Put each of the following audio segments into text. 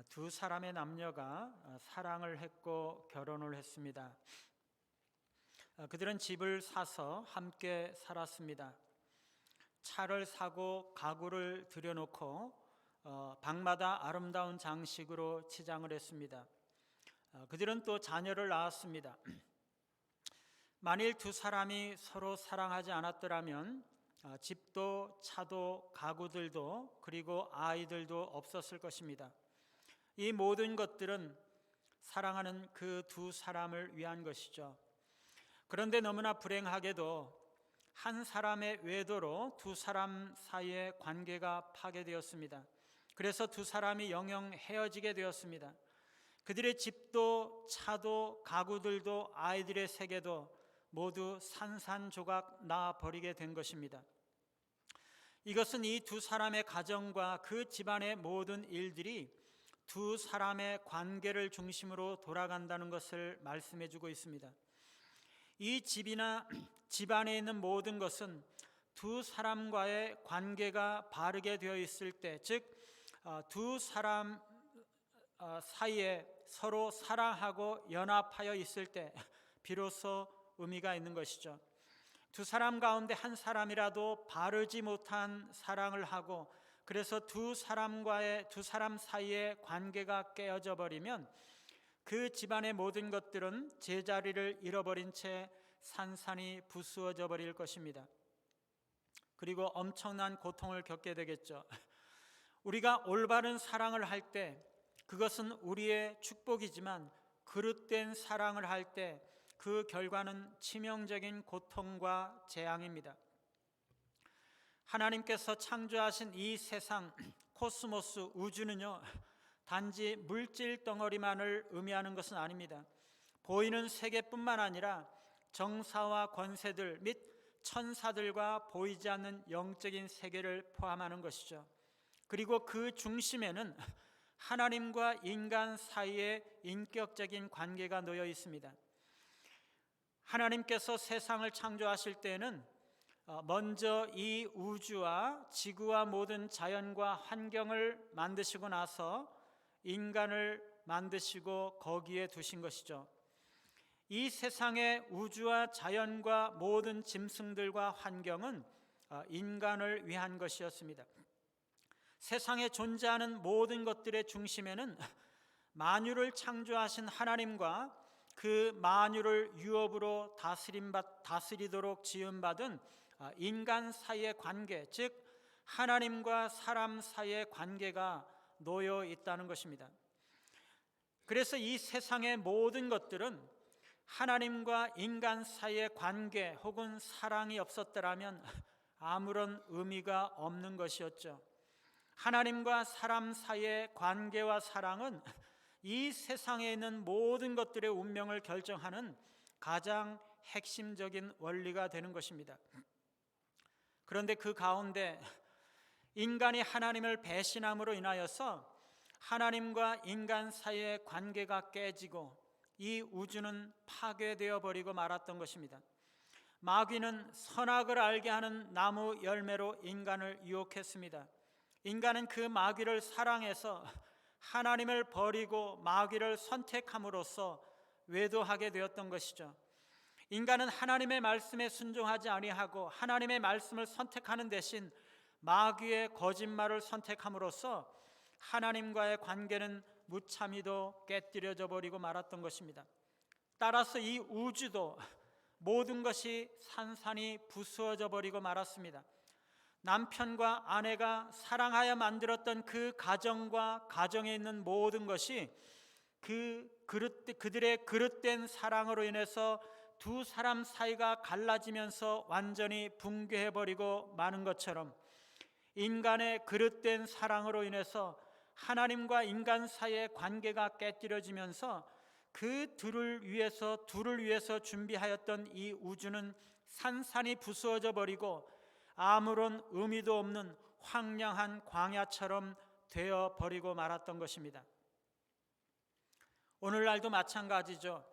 두 사람의 남녀가 사랑을 했고 결혼을 했습니다. 그들은 집을 사서 함께 살았습니다. 차를 사고 가구를 들여놓고 방마다 아름다운 장식으로 치장을 했습니다. 그들은 또 자녀를 낳았습니다. 만일 두 사람이 서로 사랑하지 않았더라면 집도 차도 가구들도 그리고 아이들도 없었을 것입니다. 이 모든 것들은 사랑하는 그 두 사람을 위한 것이죠. 그런데 너무나 불행하게도 한 사람의 외도로 두 사람 사이의 관계가 파괴되었습니다. 그래서 두 사람이 영영 헤어지게 되었습니다. 그들의 집도 차도 가구들도 아이들의 세계도 모두 산산조각 나버리게 된 것입니다. 이것은 이 두 사람의 가정과 그 집안의 모든 일들이 두 사람의 관계를 중심으로 돌아간다는 것을 말씀해 주고 있습니다. 이 집이나 집안에 있는 모든 것은 두 사람과의 관계가 바르게 되어 있을 때, 즉 두 사람 사이에 서로 사랑하고 연합하여 있을 때 비로소 의미가 있는 것이죠. 두 사람 가운데 한 사람이라도 바르지 못한 사랑을 하고 그래서 두 사람 사이의 관계가 깨어져 버리면 그 집안의 모든 것들은 제자리를 잃어버린 채 산산이 부수어져 버릴 것입니다. 그리고 엄청난 고통을 겪게 되겠죠. 우리가 올바른 사랑을 할 때 그것은 우리의 축복이지만 그릇된 사랑을 할 때 그 결과는 치명적인 고통과 재앙입니다. 하나님께서 창조하신 이 세상, 코스모스, 우주는요, 단지 물질 덩어리만을 의미하는 것은 아닙니다. 보이는 세계뿐만 아니라 정사와 권세들 및 천사들과 보이지 않는 영적인 세계를 포함하는 것이죠. 그리고 그 중심에는 하나님과 인간 사이의 인격적인 관계가 놓여 있습니다. 하나님께서 세상을 창조하실 때에는 먼저 이 우주와 지구와 모든 자연과 환경을 만드시고 나서 인간을 만드시고 거기에 두신 것이죠. 이 세상의 우주와 자연과 모든 짐승들과 환경은 인간을 위한 것이었습니다. 세상에 존재하는 모든 것들의 중심에는 만유를 창조하신 하나님과 그 만유를 유업으로 다스리도록 지음받은 인간 사이의 관계, 즉 하나님과 사람 사이의 관계가 놓여 있다는 것입니다. 그래서 이 세상의 모든 것들은 하나님과 인간 사이의 관계 혹은 사랑이 없었더라면 아무런 의미가 없는 것이었죠. 하나님과 사람 사이의 관계와 사랑은 이 세상에 있는 모든 것들의 운명을 결정하는 가장 핵심적인 원리가 되는 것입니다. 그런데 그 가운데 인간이 하나님을 배신함으로 인하여서 하나님과 인간 사이의 관계가 깨지고 이 우주는 파괴되어 버리고 말았던 것입니다. 마귀는 선악을 알게 하는 나무 열매로 인간을 유혹했습니다. 인간은 그 마귀를 사랑해서 하나님을 버리고 마귀를 선택함으로써 외도하게 되었던 것이죠. 인간은 하나님의 말씀에 순종하지 아니하고 하나님의 말씀을 선택하는 대신 마귀의 거짓말을 선택함으로써 하나님과의 관계는 무참히도 깨뜨려져 버리고 말았던 것입니다. 따라서 이 우주도 모든 것이 산산이 부수어져 버리고 말았습니다. 남편과 아내가 사랑하여 만들었던 그 가정과 가정에 있는 모든 것이 그들의 그릇된 사랑으로 인해서 두 사람 사이가 갈라지면서 완전히 붕괴해버리고 마는 것처럼 인간의 그릇된 사랑으로 인해서 하나님과 인간 사이의 관계가 깨뜨려지면서 그 둘을 위해서 준비하였던 이 우주는 산산이 부수어져 버리고 아무런 의미도 없는 황량한 광야처럼 되어버리고 말았던 것입니다. 오늘날도 마찬가지죠.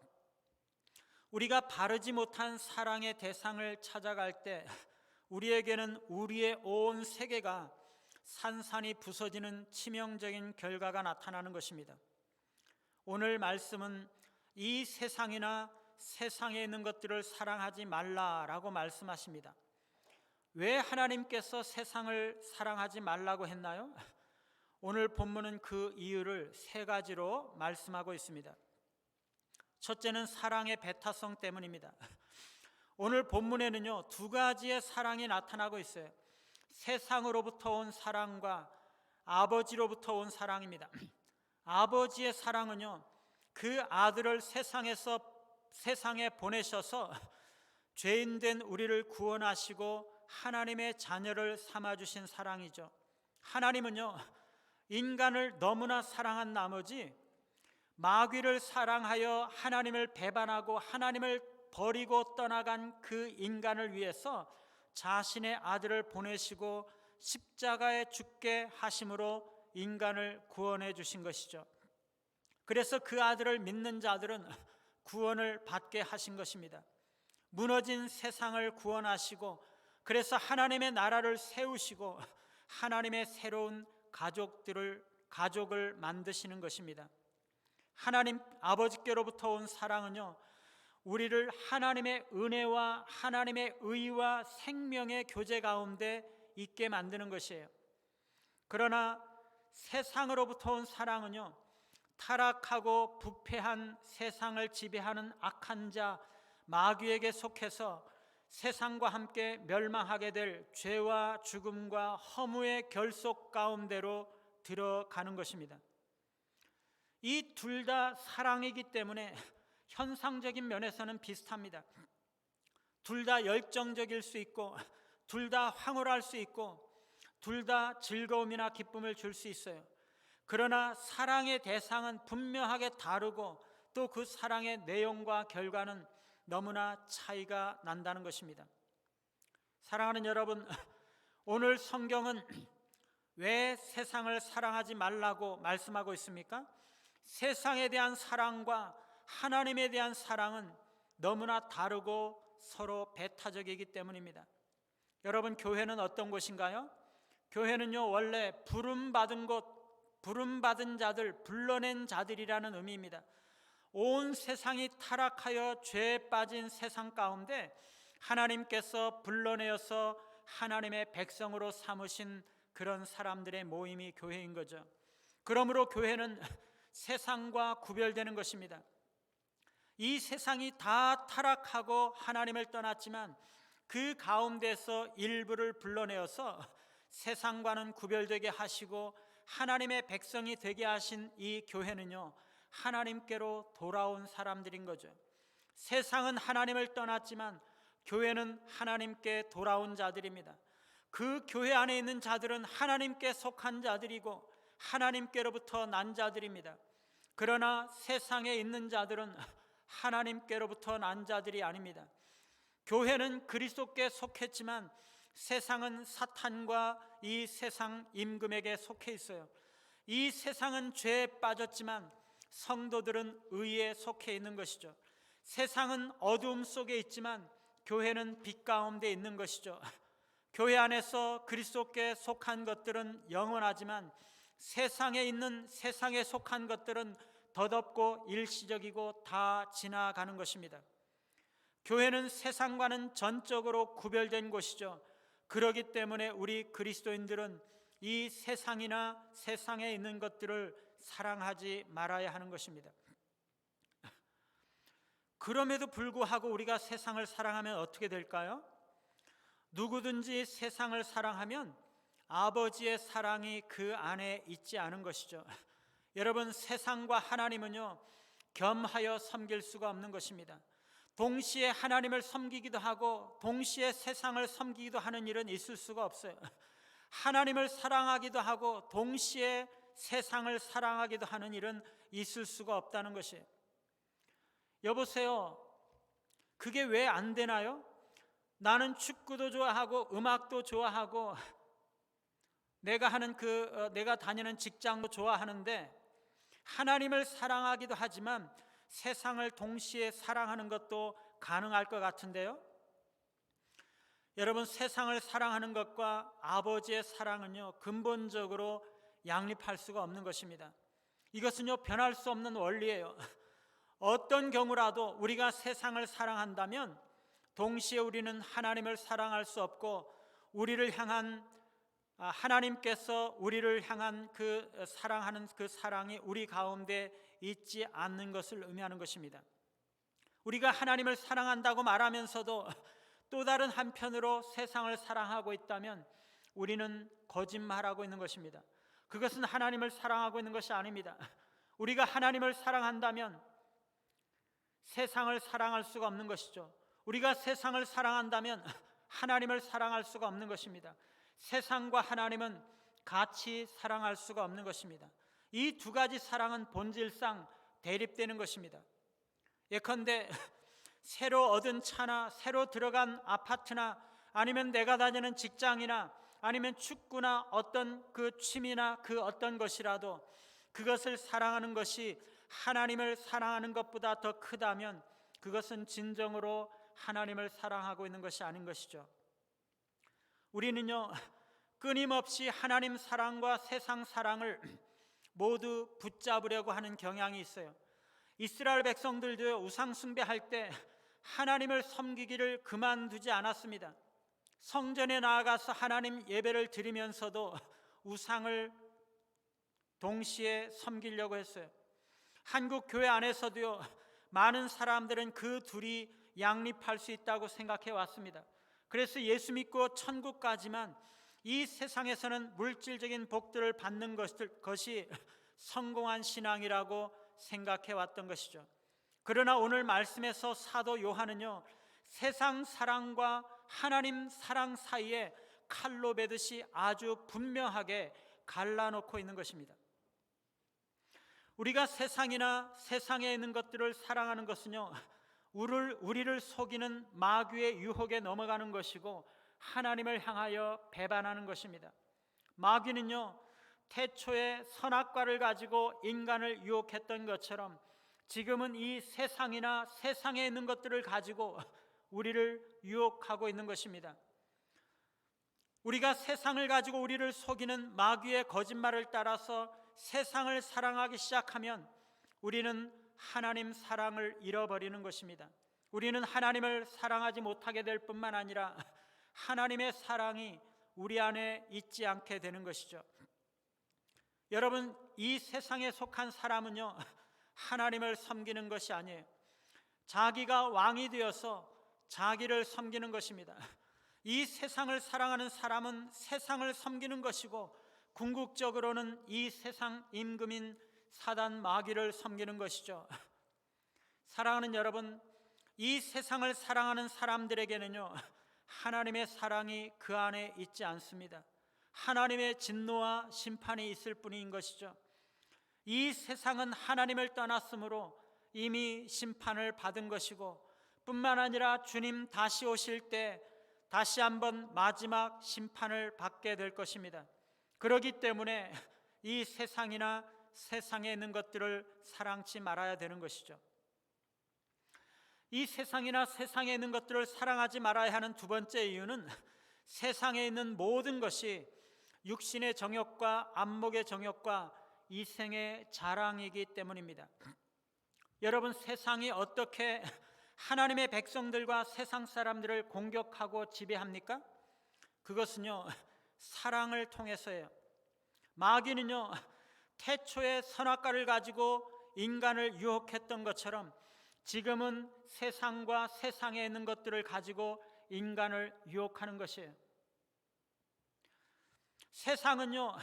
우리가 바르지 못한 사랑의 대상을 찾아갈 때 우리에게는 우리의 온 세계가 산산이 부서지는 치명적인 결과가 나타나는 것입니다. 오늘 말씀은 이 세상이나 세상에 있는 것들을 사랑하지 말라라고 말씀하십니다. 왜 하나님께서 세상을 사랑하지 말라고 했나요? 오늘 본문은 그 이유를 세 가지로 말씀하고 있습니다. 첫째는 사랑의 배타성 때문입니다. 오늘 본문에는요, 두 가지의 사랑이 나타나고 있어요. 세상으로부터 온 사랑과 아버지로부터 온 사랑입니다. 아버지의 사랑은요, 그 아들을 세상에 보내셔서 죄인된 우리를 구원하시고 하나님의 자녀를 삼아주신 사랑이죠. 하나님은요, 인간을 너무나 사랑한 나머지 마귀를 사랑하여 하나님을 배반하고 하나님을 버리고 떠나간 그 인간을 위해서 자신의 아들을 보내시고 십자가에 죽게 하심으로 인간을 구원해 주신 것이죠. 그래서 그 아들을 믿는 자들은 구원을 받게 하신 것입니다. 무너진 세상을 구원하시고, 그래서 하나님의 나라를 세우시고 하나님의 새로운 가족을 만드시는 것입니다. 하나님 아버지께로부터 온 사랑은요, 우리를 하나님의 은혜와 하나님의 의와 생명의 교제 가운데 있게 만드는 것이에요. 그러나 세상으로부터 온 사랑은요, 타락하고 부패한 세상을 지배하는 악한 자 마귀에게 속해서 세상과 함께 멸망하게 될 죄와 죽음과 허무의 결속 가운데로 들어가는 것입니다. 이 둘 다 사랑이기 때문에 현상적인 면에서는 비슷합니다. 둘 다 열정적일 수 있고, 둘 다 황홀할 수 있고, 둘 다 즐거움이나 기쁨을 줄 수 있어요. 그러나 사랑의 대상은 분명하게 다르고, 또 그 사랑의 내용과 결과는 너무나 차이가 난다는 것입니다. 사랑하는 여러분, 오늘 성경은 왜 세상을 사랑하지 말라고 말씀하고 있습니까? 세상에 대한 사랑과 하나님에 대한 사랑은 너무나 다르고 서로 배타적이기 때문입니다. 여러분, 교회는 어떤 곳인가요? 교회는요, 원래 부름받은 곳, 부름받은 자들, 불러낸 자들이라는 의미입니다. 온 세상이 타락하여 죄에 빠진 세상 가운데 하나님께서 불러내어서 하나님의 백성으로 삼으신 그런 사람들의 모임이 교회인 거죠. 그러므로 교회는 세상과 구별되는 것입니다. 이 세상이 다 타락하고 하나님을 떠났지만 그 가운데서 일부를 불러내어서 세상과는 구별되게 하시고 하나님의 백성이 되게 하신 이 교회는요, 하나님께로 돌아온 사람들인 거죠. 세상은 하나님을 떠났지만 교회는 하나님께 돌아온 자들입니다. 그 교회 안에 있는 자들은 하나님께 속한 자들이고 하나님께로부터 난 자들입니다. 그러나 세상에 있는 자들은 하나님께로부터 난 자들이 아닙니다. 교회는 그리스도께 속했지만 세상은 사탄과 이 세상 임금에게 속해 있어요. 이 세상은 죄에 빠졌지만 성도들은 의에 속해 있는 것이죠. 세상은 어두움 속에 있지만 교회는 빛 가운데 있는 것이죠. 교회 안에서 그리스도께 속한 것들은 영원하지만 세상에 있는 세상에 속한 것들은 덧없고 일시적이고 다 지나가는 것입니다. 교회는 세상과는 전적으로 구별된 곳이죠. 그렇기 때문에 우리 그리스도인들은 이 세상이나 세상에 있는 것들을 사랑하지 말아야 하는 것입니다. 그럼에도 불구하고 우리가 세상을 사랑하면 어떻게 될까요? 누구든지 세상을 사랑하면 아버지의 사랑이 그 안에 있지 않은 것이죠. 여러분, 세상과 하나님은요, 겸하여 섬길 수가 없는 것입니다. 동시에 하나님을 섬기기도 하고 동시에 세상을 섬기기도 하는 일은 있을 수가 없어요. 하나님을 사랑하기도 하고 동시에 세상을 사랑하기도 하는 일은 있을 수가 없다는 것이에요. 여보세요, 그게 왜 안 되나요? 나는 축구도 좋아하고 음악도 좋아하고 내가 다니는 직장도 좋아하는데 하나님을 사랑하기도 하지만 세상을 동시에 사랑하는 것도 가능할 것 같은데요. 여러분, 세상을 사랑하는 것과 아버지의 사랑은요, 근본적으로 양립할 수가 없는 것입니다. 이것은요, 변할 수 없는 원리예요. 어떤 경우라도 우리가 세상을 사랑한다면 동시에 우리는 하나님을 사랑할 수 없고, 우리를 향한 하나님께서 우리를 향한 그 사랑하는 그 사랑이 우리 가운데 있지 않는 것을 의미하는 것입니다. 우리가 하나님을 사랑한다고 말하면서도 또 다른 한편으로 세상을 사랑하고 있다면 우리는 거짓말하고 있는 것입니다. 그것은 하나님을 사랑하고 있는 것이 아닙니다. 우리가 하나님을 사랑한다면 세상을 사랑할 수가 없는 것이죠. 우리가 세상을 사랑한다면 하나님을 사랑할 수가 없는 것입니다. 세상과 하나님은 같이 사랑할 수가 없는 것입니다. 이 두 가지 사랑은 본질상 대립되는 것입니다. 예컨대 새로 얻은 차나 새로 들어간 아파트나 아니면 내가 다니는 직장이나 아니면 축구나 어떤 그 취미나 그 어떤 것이라도 그것을 사랑하는 것이 하나님을 사랑하는 것보다 더 크다면 그것은 진정으로 하나님을 사랑하고 있는 것이 아닌 것이죠. 우리는요, 끊임없이 하나님 사랑과 세상 사랑을 모두 붙잡으려고 하는 경향이 있어요. 이스라엘 백성들도 우상 숭배할 때 하나님을 섬기기를 그만두지 않았습니다. 성전에 나아가서 하나님 예배를 드리면서도 우상을 동시에 섬기려고 했어요. 한국 교회 안에서도요, 많은 사람들은 그 둘이 양립할 수 있다고 생각해 왔습니다. 그래서 예수 믿고 천국 가지만 이 세상에서는 물질적인 복들을 받는 것이 성공한 신앙이라고 생각해 왔던 것이죠. 그러나 오늘 말씀에서 사도 요한은요, 세상 사랑과 하나님 사랑 사이에 칼로 베듯이 아주 분명하게 갈라놓고 있는 것입니다. 우리가 세상이나 세상에 있는 것들을 사랑하는 것은요, 우리를 속이는 마귀의 유혹에 넘어가는 것이고 하나님을 향하여 배반하는 것입니다. 마귀는요, 태초에 선악과를 가지고 인간을 유혹했던 것처럼 지금은 이 세상이나 세상에 있는 것들을 가지고 우리를 유혹하고 있는 것입니다. 우리가 세상을 가지고 우리를 속이는 마귀의 거짓말을 따라서 세상을 사랑하기 시작하면 우리는 하나님 사랑을 잃어버리는 것입니다. 우리는 하나님을 사랑하지 못하게 될 뿐만 아니라 하나님의 사랑이 우리 안에 있지 않게 되는 것이죠. 여러분, 이 세상에 속한 사람은요, 하나님을 섬기는 것이 아니에요. 자기가 왕이 되어서 자기를 섬기는 것입니다. 이 세상을 사랑하는 사람은 세상을 섬기는 것이고 궁극적으로는 이 세상 임금인 사단 마귀를 섬기는 것이죠. 사랑하는 여러분, 이 세상을 사랑하는 사람들에게는요, 하나님의 사랑이 그 안에 있지 않습니다. 하나님의 진노와 심판이 있을 뿐인 것이죠. 이 세상은 하나님을 떠났으므로 이미 심판을 받은 것이고 뿐만 아니라 주님 다시 오실 때 다시 한번 마지막 심판을 받게 될 것입니다. 그렇기 때문에 이 세상이나 세상에 있는 것들을 사랑치 말아야 되는 것이죠. 이 세상이나 세상에 있는 것들을 사랑하지 말아야 하는 두 번째 이유는 세상에 있는 모든 것이 육신의 정욕과 안목의 정욕과 이생의 자랑이기 때문입니다. 여러분, 세상이 어떻게 하나님의 백성들과 세상 사람들을 공격하고 지배합니까? 그것은요, 사랑을 통해서예요. 마귀는요, 태초에 선악과를 가지고 인간을 유혹했던 것처럼 지금은 세상과 세상에 있는 것들을 가지고 인간을 유혹하는 것이에요. 세상은요,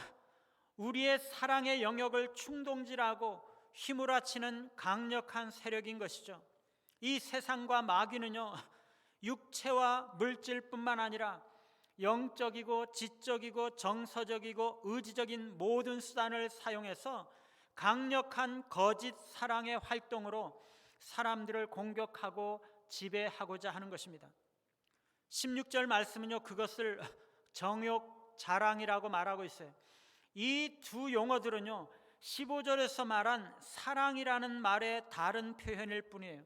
우리의 사랑의 영역을 충동질하고 휘몰아치는 강력한 세력인 것이죠. 이 세상과 마귀는요, 육체와 물질뿐만 아니라 영적이고 지적이고 정서적이고 의지적인 모든 수단을 사용해서 강력한 거짓 사랑의 활동으로 사람들을 공격하고 지배하고자 하는 것입니다. 16절 말씀은요, 그것을 정욕 자랑이라고 말하고 있어요. 이 두 용어들은요, 15절에서 말한 사랑이라는 말의 다른 표현일 뿐이에요.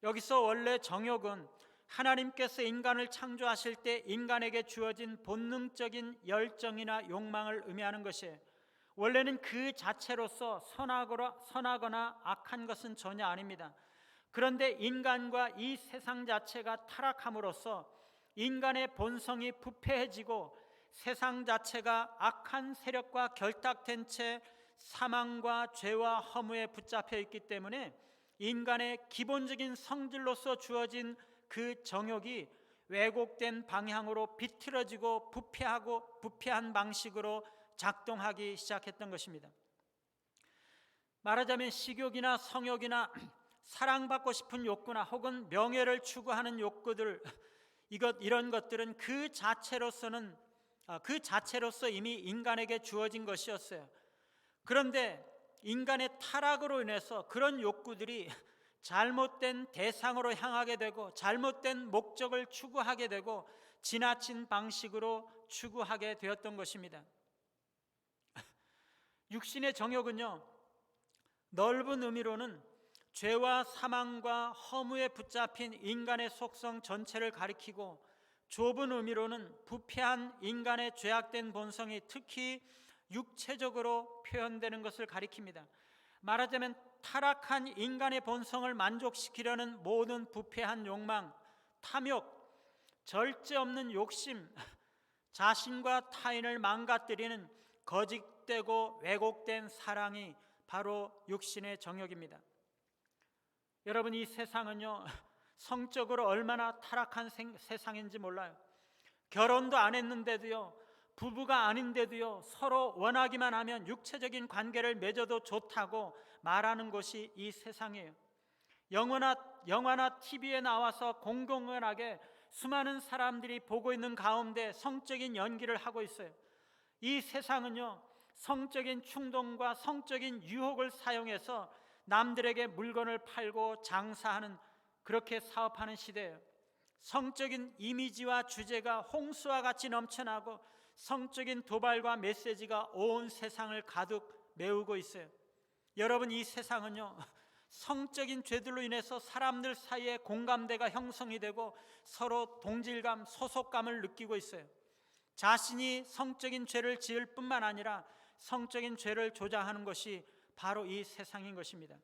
여기서 원래 정욕은 하나님께서 인간을 창조하실 때 인간에게 주어진 본능적인 열정이나 욕망을 의미하는 것이에요. 원래는 그 자체로서 선하거나 악한 것은 전혀 아닙니다. 그런데 인간과 이 세상 자체가 타락함으로써 인간의 본성이 부패해지고 세상 자체가 악한 세력과 결탁된 채 사망과 죄와 허무에 붙잡혀 있기 때문에 인간의 기본적인 성질로서 주어진 그 정욕이 왜곡된 방향으로 비틀어지고 부패한 방식으로 작동하기 시작했던 것입니다. 말하자면 식욕이나 성욕이나 사랑받고 싶은 욕구나 혹은 명예를 추구하는 욕구들, 이런 것들은 그 자체로서 이미 인간에게 주어진 것이었어요. 그런데 인간의 타락으로 인해서 그런 욕구들이 잘못된 대상으로 향하게 되고 잘못된 목적을 추구하게 되고 지나친 방식으로 추구하게 되었던 것입니다. 육신의 정욕은요, 넓은 의미로는 죄와 사망과 허무에 붙잡힌 인간의 속성 전체를 가리키고, 좁은 의미로는 부패한 인간의 죄악된 본성이 특히 육체적으로 표현되는 것을 가리킵니다. 말하자면 타락한 인간의 본성을 만족시키려는 모든 부패한 욕망, 탐욕, 절제 없는 욕심, 자신과 타인을 망가뜨리는 거짓되고 왜곡된 사랑이 바로 육신의 정욕입니다. 여러분, 이 세상은요, 성적으로 얼마나 타락한 세상인지 몰라요. 결혼도 안 했는데도요, 부부가 아닌데도요, 서로 원하기만 하면 육체적인 관계를 맺어도 좋다고 말하는 곳이 이 세상이에요. 영화나 TV에 나와서 공공연하게 수많은 사람들이 보고 있는 가운데 성적인 연기를 하고 있어요. 이 세상은요, 성적인 충동과 성적인 유혹을 사용해서 남들에게 물건을 팔고 장사하는, 그렇게 사업하는 시대예요. 성적인 이미지와 주제가 홍수와 같이 넘쳐나고 성적인 도발과 메시지가 온 세상을 가득 메우고 있어요. 여러분, 이 세상은요, 성적인 죄들로 인해서 사람들 사이에 공감대가 형성이 되고 서로 동질감, 소속감을 느끼고 있어요. 자신이 성적인 죄를 지을 뿐만 아니라 성적인 죄를 조장하는 것이 바로 이 세상인 것입니다.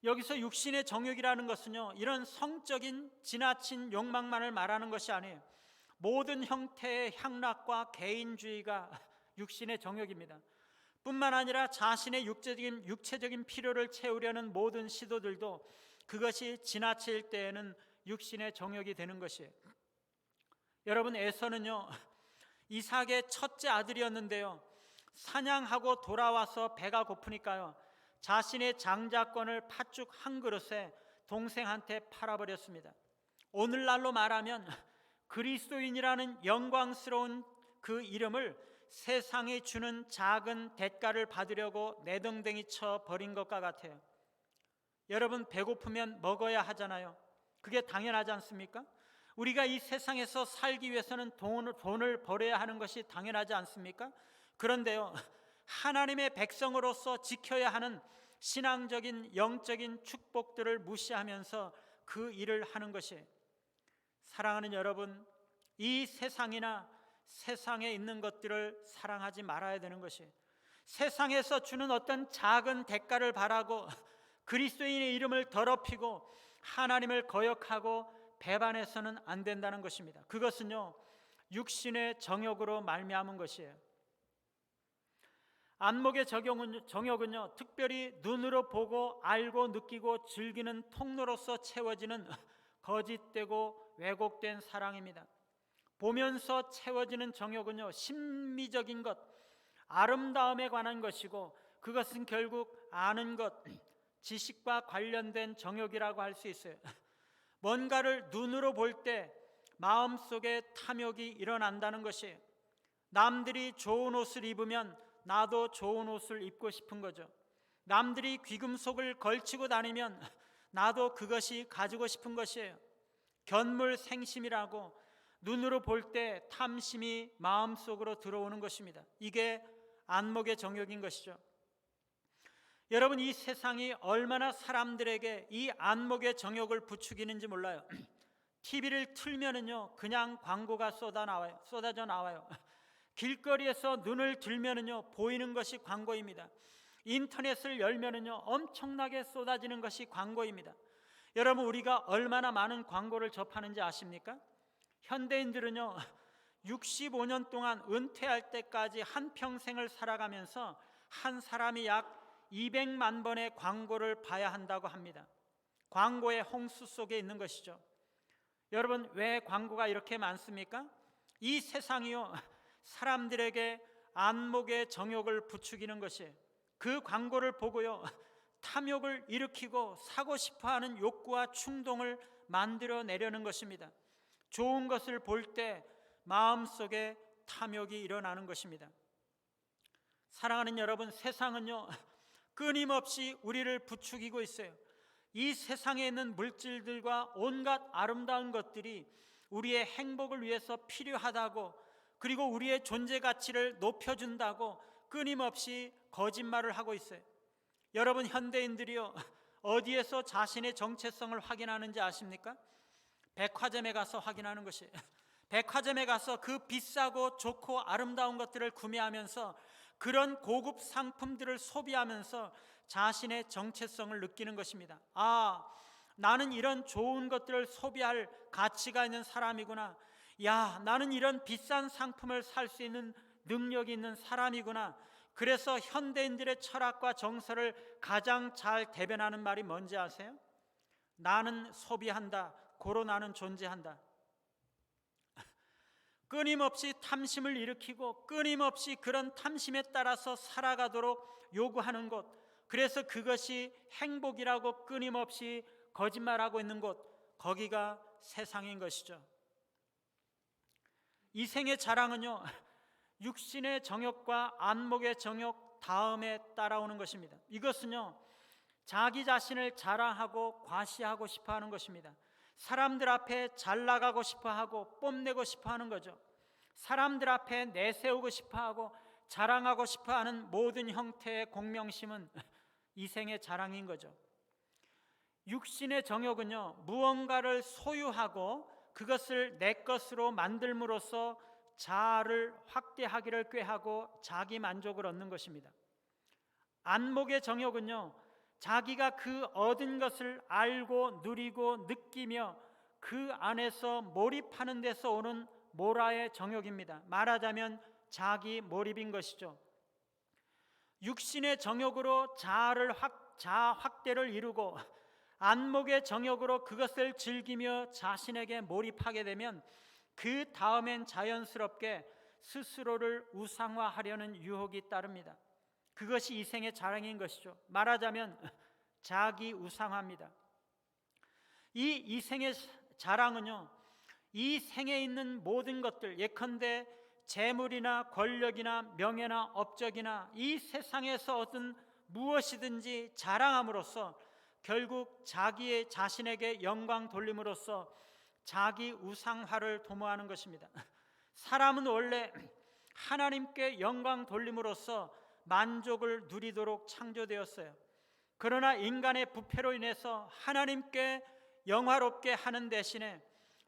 여기서 육신의 정욕이라는 것은요, 이런 성적인 지나친 욕망만을 말하는 것이 아니에요. 모든 형태의 향락과 개인주의가 육신의 정욕입니다. 뿐만 아니라 자신의 육체적인 필요를 채우려는 모든 시도들도 그것이 지나칠 때에는 육신의 정욕이 되는 것이에요. 여러분, 에서는요, 이삭의 첫째 아들이었는데요, 사냥하고 돌아와서 배가 고프니까요, 자신의 장자권을 팥죽 한 그릇에 동생한테 팔아버렸습니다. 오늘날로 말하면 그리스도인이라는 영광스러운 그 이름을 세상이 주는 작은 대가를 받으려고 내덩댕이 쳐 버린 것과 같아요. 여러분, 배고프면 먹어야 하잖아요. 그게 당연하지 않습니까? 우리가 이 세상에서 살기 위해서는 돈을 벌어야 하는 것이 당연하지 않습니까? 그런데요, 하나님의 백성으로서 지켜야 하는 신앙적인 영적인 축복들을 무시하면서 그 일을 하는 것이에요. 사랑하는 여러분, 이 세상이나 세상에 있는 것들을 사랑하지 말아야 되는 것이에요. 세상에서 주는 어떤 작은 대가를 바라고 그리스도인의 이름을 더럽히고 하나님을 거역하고 배반해서는 안 된다는 것입니다. 그것은요, 육신의 정욕으로 말미암은 것이에요. 안목의 정욕은요, 특별히 눈으로 보고 알고 느끼고 즐기는 통로로서 채워지는 거짓되고 왜곡된 사랑입니다. 보면서 채워지는 정욕은요, 심미적인 것, 아름다움에 관한 것이고 그것은 결국 아는 것, 지식과 관련된 정욕이라고 할 수 있어요. 뭔가를 눈으로 볼 때 마음속에 탐욕이 일어난다는 것이에요. 남들이 좋은 옷을 입으면 나도 좋은 옷을 입고 싶은 거죠. 남들이 귀금속을 걸치고 다니면 나도 그것이 가지고 싶은 것이에요. 견물생심이라고 눈으로 볼 때 탐심이 마음속으로 들어오는 것입니다. 이게 안목의 정욕인 것이죠. 여러분, 이 세상이 얼마나 사람들에게 이 안목의 정욕을 부추기는지 몰라요. TV를 틀면은요, 그냥 광고가 쏟아져 나와요. 길거리에서 눈을 들면은요, 보이는 것이 광고입니다. 인터넷을 열면은요, 엄청나게 쏟아지는 것이 광고입니다. 여러분, 우리가 얼마나 많은 광고를 접하는지 아십니까? 현대인들은요, 65년 동안 은퇴할 때까지 한평생을 살아가면서 한 사람이 약 200만 번의 광고를 봐야 한다고 합니다. 광고의 홍수 속에 있는 것이죠. 여러분, 왜 광고가 이렇게 많습니까? 이 세상이요, 사람들에게 안목의 정욕을 부추기는 것이, 그 광고를 보고요, 탐욕을 일으키고 사고 싶어하는 욕구와 충동을 만들어내려는 것입니다. 좋은 것을 볼 때 마음속에 탐욕이 일어나는 것입니다. 사랑하는 여러분, 세상은요, 끊임없이 우리를 부추기고 있어요. 이 세상에 있는 물질들과 온갖 아름다운 것들이 우리의 행복을 위해서 필요하다고, 그리고 우리의 존재 가치를 높여준다고 끊임없이 거짓말을 하고 있어요. 여러분, 현대인들이요, 어디에서 자신의 정체성을 확인하는지 아십니까? 백화점에 가서 확인하는 것이에요. 백화점에 가서 그 비싸고 좋고 아름다운 것들을 구매하면서 그런 고급 상품들을 소비하면서 자신의 정체성을 느끼는 것입니다. 아, 나는 이런 좋은 것들을 소비할 가치가 있는 사람이구나. 야, 나는 이런 비싼 상품을 살 수 있는 능력이 있는 사람이구나. 그래서 현대인들의 철학과 정서를 가장 잘 대변하는 말이 뭔지 아세요? 나는 소비한다. 고로 나는 존재한다. 끊임없이 탐심을 일으키고 끊임없이 그런 탐심에 따라서 살아가도록 요구하는 곳, 그래서 그것이 행복이라고 끊임없이 거짓말하고 있는 곳, 거기가 세상인 것이죠. 이 생의 자랑은요, 육신의 정욕과 안목의 정욕 다음에 따라오는 것입니다. 이것은요, 자기 자신을 자랑하고 과시하고 싶어하는 것입니다. 사람들 앞에 잘 나가고 싶어하고 뽐내고 싶어하는 거죠. 사람들 앞에 내세우고 싶어하고 자랑하고 싶어하는 모든 형태의 공명심은 이생의 자랑인 거죠. 육신의 정욕은요, 무언가를 소유하고 그것을 내 것으로 만들므로써 자아를 확대하기를 꾀하고 자기 만족을 얻는 것입니다. 안목의 정욕은요, 자기가 그 얻은 것을 알고 누리고 느끼며 그 안에서 몰입하는 데서 오는 모라의 정욕입니다. 말하자면 자기 몰입인 것이죠. 육신의 정욕으로 자아 확대를 이루고 안목의 정욕으로 그것을 즐기며 자신에게 몰입하게 되면 그 다음엔 자연스럽게 스스로를 우상화하려는 유혹이 따릅니다. 그것이 이생의 자랑인 것이죠. 말하자면 자기 우상화입니다. 이 이생의 자랑은요, 이 생에 있는 모든 것들, 예컨대 재물이나 권력이나 명예나 업적이나 이 세상에서 얻은 무엇이든지 자랑함으로써 결국 자기의 자신에게 영광 돌림으로써 자기 우상화를 도모하는 것입니다. 사람은 원래 하나님께 영광 돌림으로써 만족을 누리도록 창조되었어요. 그러나 인간의 부패로 인해서 하나님께 영화롭게 하는 대신에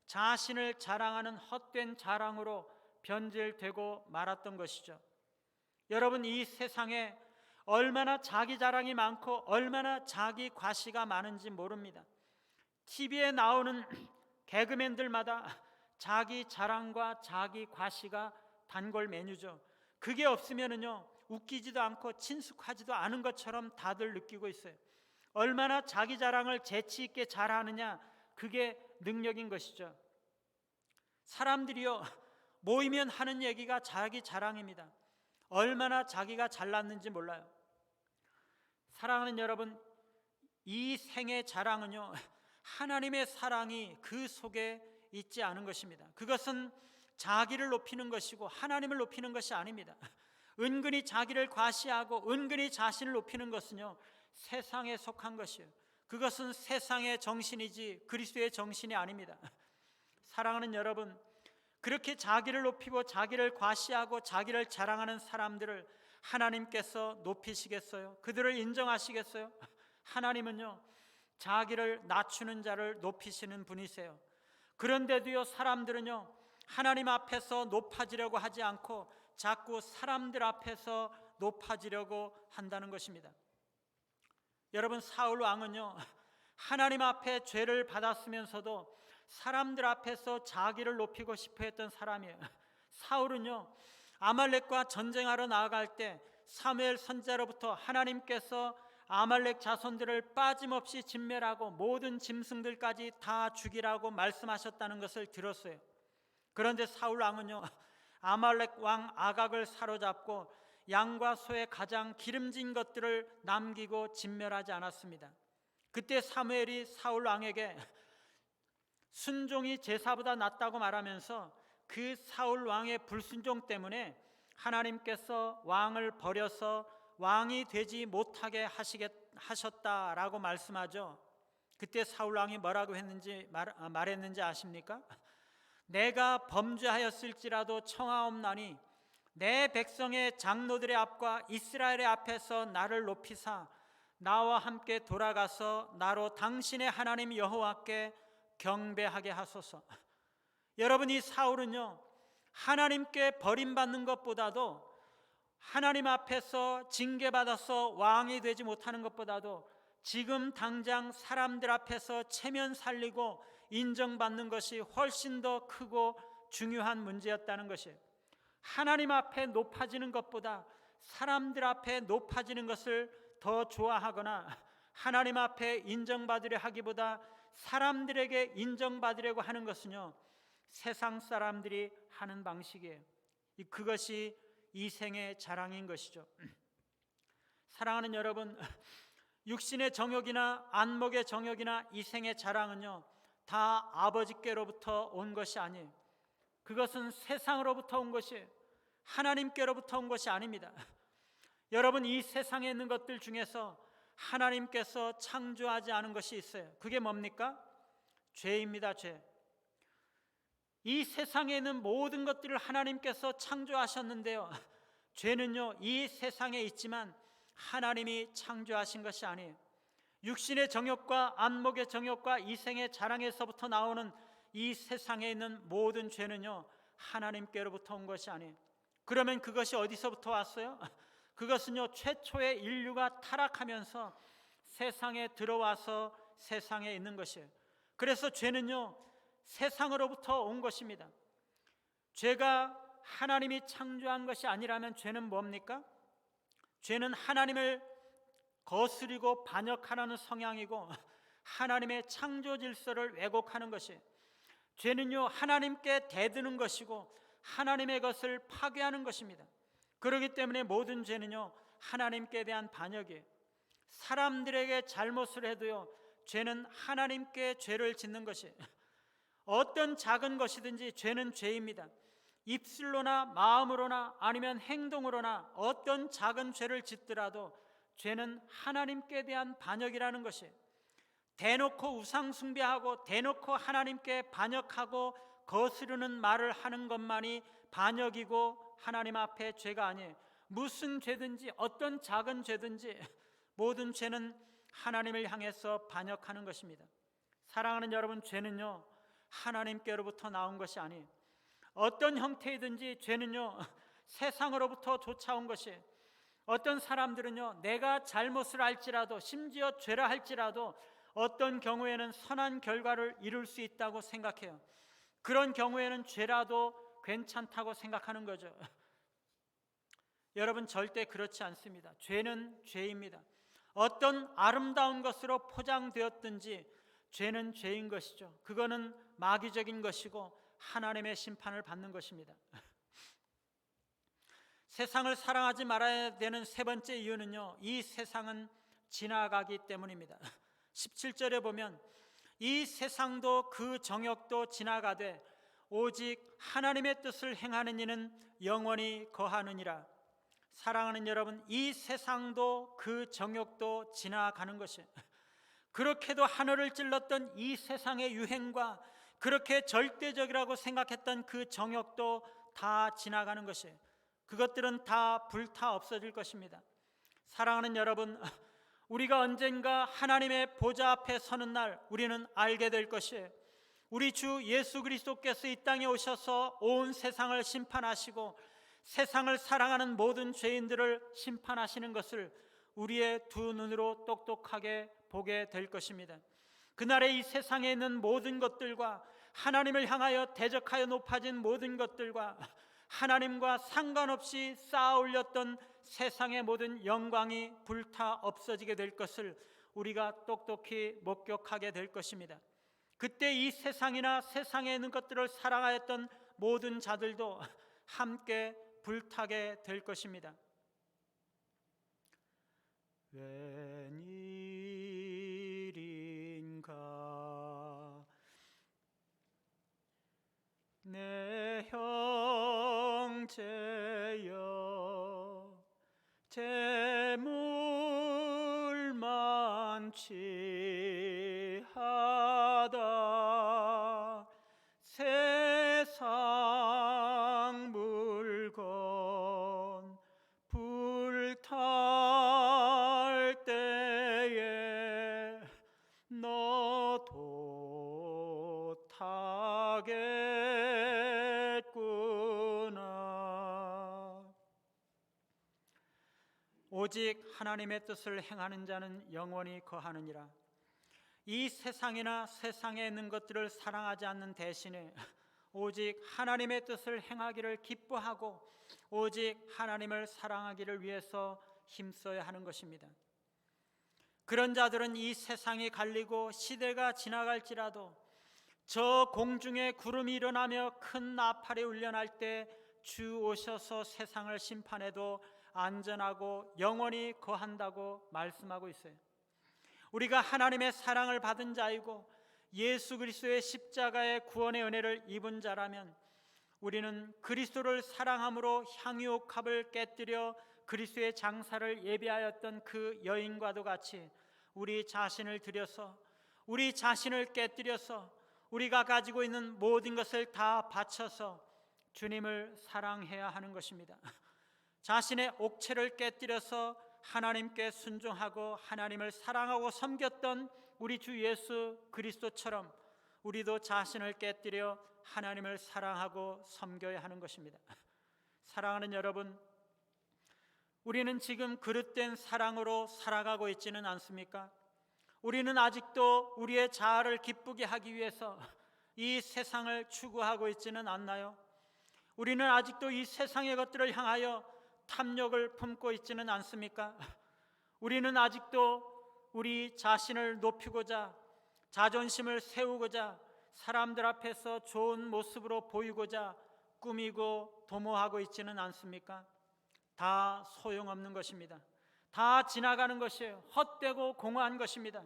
자신을 자랑하는 헛된 자랑으로 변질되고 말았던 것이죠. 여러분, 이 세상에 얼마나 자기 자랑이 많고 얼마나 자기 과시가 많은지 모릅니다. TV에 나오는 개그맨들마다 자기 자랑과 자기 과시가 단골 메뉴죠. 그게 없으면은요, 웃기지도 않고 친숙하지도 않은 것처럼 다들 느끼고 있어요. 얼마나 자기 자랑을 재치 있게 잘하느냐, 그게 능력인 것이죠. 사람들이요, 모이면 하는 얘기가 자기 자랑입니다. 얼마나 자기가 잘났는지 몰라요. 사랑하는 여러분, 이 생의 자랑은요, 하나님의 사랑이 그 속에 있지 않은 것입니다. 그것은 자기를 높이는 것이고 하나님을 높이는 것이 아닙니다. 은근히 자기를 과시하고 은근히 자신을 높이는 것은요, 세상에 속한 것이에요. 그것은 세상의 정신이지 그리스도의 정신이 아닙니다. 사랑하는 여러분, 그렇게 자기를 높이고 자기를 과시하고 자기를 자랑하는 사람들을 하나님께서 높이시겠어요? 그들을 인정하시겠어요? 하나님은요, 자기를 낮추는 자를 높이시는 분이세요. 그런데도요, 사람들은요, 하나님 앞에서 높아지려고 하지 않고 자꾸 사람들 앞에서 높아지려고 한다는 것입니다. 여러분, 사울 왕은요, 하나님 앞에 죄를 받았으면서도 사람들 앞에서 자기를 높이고 싶어 했던 사람이에요. 사울은요, 아말렉과 전쟁하러 나아갈 때 사무엘 선지자로부터 하나님께서 아말렉 자손들을 빠짐없이 진멸하고 모든 짐승들까지 다 죽이라고 말씀하셨다는 것을 들었어요. 그런데 사울 왕은요, 아말렉 왕 아각을 사로잡고 양과 소의 가장 기름진 것들을 남기고 진멸하지 않았습니다. 그때 사무엘이 사울 왕에게 순종이 제사보다 낫다고 말하면서 그 사울 왕의 불순종 때문에 하나님께서 왕을 버려서 왕이 되지 못하게 하셨다라고 말씀하죠. 그때 사울 왕이 뭐라고 말했는지 아십니까? 내가 범죄하였을지라도 청하옵나니 내 백성의 장로들의 앞과 이스라엘의 앞에서 나를 높이사 나와 함께 돌아가서 나로 당신의 하나님 여호와께 경배하게 하소서. 여러분, 이 사울은요, 하나님께 버림받는 것보다도 하나님 앞에서 징계받아서 왕이 되지 못하는 것보다도 지금 당장 사람들 앞에서 체면 살리고 인정받는 것이 훨씬 더 크고 중요한 문제였다는 것이에요. 하나님 앞에 높아지는 것보다 사람들 앞에 높아지는 것을 더 좋아하거나 하나님 앞에 인정받으려 하기보다 사람들에게 인정받으려고 하는 것은요, 세상 사람들이 하는 방식이에요. 그것이 이생의 자랑인 것이죠. 사랑하는 여러분, 육신의 정욕이나 안목의 정욕이나 이생의 자랑은요, 다 아버지께로부터 온 것이 아니에요. 그것은 세상으로부터 온 것이에요. 하나님께로부터 온 것이 아닙니다. 여러분, 이 세상에 있는 것들 중에서 하나님께서 창조하지 않은 것이 있어요. 그게 뭡니까? 죄입니다. 죄. 이 세상에 있는 모든 것들을 하나님께서 창조하셨는데요, 죄는요, 이 세상에 있지만 하나님이 창조하신 것이 아니에요. 육신의 정욕과 안목의 정욕과 이생의 자랑에서부터 나오는 이 세상에 있는 모든 죄는요, 하나님께로부터 온 것이 아니에요. 그러면 그것이 어디서부터 왔어요? 그것은요, 최초의 인류가 타락하면서 세상에 들어와서 세상에 있는 것이에요. 그래서 죄는요, 세상으로부터 온 것입니다. 죄가 하나님이 창조한 것이 아니라면 죄는 뭡니까? 죄는 하나님을 거스리고 반역하라는 성향이고 하나님의 창조 질서를 왜곡하는 것이에요. 죄는요, 하나님께 대드는 것이고 하나님의 것을 파괴하는 것입니다. 그렇기 때문에 모든 죄는요, 하나님께 대한 반역이에요. 사람들에게 잘못을 해도요, 죄는 하나님께 죄를 짓는 것이에요. 어떤 작은 것이든지 죄는 죄입니다. 입술로나 마음으로나 아니면 행동으로나 어떤 작은 죄를 짓더라도 죄는 하나님께 대한 반역이라는 것이에요. 대놓고 우상 숭배하고 대놓고 하나님께 반역하고 거스르는 말을 하는 것만이 반역이고 하나님 앞에 죄가 아니에요. 무슨 죄든지 어떤 작은 죄든지 모든 죄는 하나님을 향해서 반역하는 것입니다. 사랑하는 여러분, 죄는요, 하나님께로부터 나온 것이 아니에요. 어떤 형태이든지 죄는요, 세상으로부터 쫓아온 것이에요. 어떤 사람들은요, 내가 잘못을 할지라도 심지어 죄라 할지라도 어떤 경우에는 선한 결과를 이룰 수 있다고 생각해요. 그런 경우에는 죄라도 괜찮다고 생각하는 거죠. 여러분, 절대 그렇지 않습니다. 죄는 죄입니다. 어떤 아름다운 것으로 포장되었든지 죄는 죄인 것이죠. 그거는 마귀적인 것이고 하나님의 심판을 받는 것입니다. 세상을 사랑하지 말아야 되는 세 번째 이유는요, 이 세상은 지나가기 때문입니다. 17절에 보면 이 세상도 그 정욕도 지나가되 오직 하나님의 뜻을 행하는 이는 영원히 거하느니라. 사랑하는 여러분, 이 세상도 그 정욕도 지나가는 것이에요. 그렇게도 하늘을 찔렀던 이 세상의 유행과 그렇게 절대적이라고 생각했던 그 정욕도 다 지나가는 것이에요. 그것들은 다 불타 없어질 것입니다. 사랑하는 여러분, 우리가 언젠가 하나님의 보좌 앞에 서는 날 우리는 알게 될 것이에요. 우리 주 예수 그리스도께서 이 땅에 오셔서 온 세상을 심판하시고 세상을 사랑하는 모든 죄인들을 심판하시는 것을 우리의 두 눈으로 똑똑하게 보게 될 것입니다. 그날에 이 세상에 있는 모든 것들과 하나님을 향하여 대적하여 높아진 모든 것들과 하나님과 상관없이 쌓아 올렸던 세상의 모든 영광이 불타 없어지게 될 것을 우리가 똑똑히 목격하게 될 것입니다. 그때 이 세상이나 세상에 있는 것들을 사랑하였던 모든 자들도 함께 불타게 될 것입니다. 웬일인가 내 형제여 재물 많지하다 세상 물건 불탈 때에 너도 타겠구나. 오직 하나님의 뜻을 행하는 자는 영원히 거하느니라. 이 세상이나 세상에 있는 것들을 사랑하지 않는 대신에 오직 하나님의 뜻을 행하기를 기뻐하고 오직 하나님을 사랑하기를 위해서 힘써야 하는 것입니다. 그런 자들은 이 세상이 갈리고 시대가 지나갈지라도 저 공중에 구름이 일어나며 큰 나팔이 울려날 때 주 오셔서 세상을 심판해도 안전하고 영원히 거한다고 말씀하고 있어요. 우리가 하나님의 사랑을 받은 자이고 예수 그리스도의 십자가의 구원의 은혜를 입은 자라면 우리는 그리스도를 사랑함으로 향유옥합을 깨뜨려 그리스도의 장사를 예비하였던 그 여인과도 같이 우리 자신을 들여서 우리 자신을 깨뜨려서 우리가 가지고 있는 모든 것을 다 바쳐서 주님을 사랑해야 하는 것입니다. 자신의 옥체를 깨뜨려서 하나님께 순종하고 하나님을 사랑하고 섬겼던 우리 주 예수 그리스도처럼 우리도 자신을 깨뜨려 하나님을 사랑하고 섬겨야 하는 것입니다. 사랑하는 여러분, 우리는 지금 그릇된 사랑으로 살아가고 있지는 않습니까? 우리는 아직도 우리의 자아를 기쁘게 하기 위해서 이 세상을 추구하고 있지는 않나요? 우리는 아직도 이 세상의 것들을 향하여 탐욕을 품고 있지는 않습니까? 우리는 아직도 우리 자신을 높이고자 자존심을 세우고자 사람들 앞에서 좋은 모습으로 보이고자 꾸미고 도모하고 있지는 않습니까? 다 소용없는 것입니다. 다 지나가는 것이에요. 헛되고 공허한 것입니다.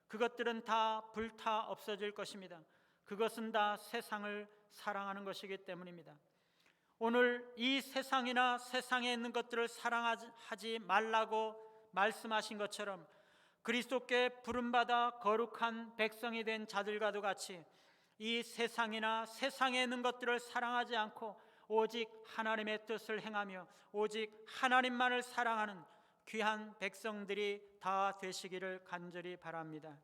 그것들은 다 불타 없어질 것입니다. 그것은 다 세상을 사랑하는 것이기 때문입니다. 오늘 이 세상이나 세상에 있는 것들을 사랑하지 말라고 말씀하신 것처럼 그리스도께 부름받아 거룩한 백성이 된 자들과도 같이 이 세상이나 세상에 있는 것들을 사랑하지 않고 오직 하나님의 뜻을 행하며 오직 하나님만을 사랑하는 귀한 백성들이 다 되시기를 간절히 바랍니다.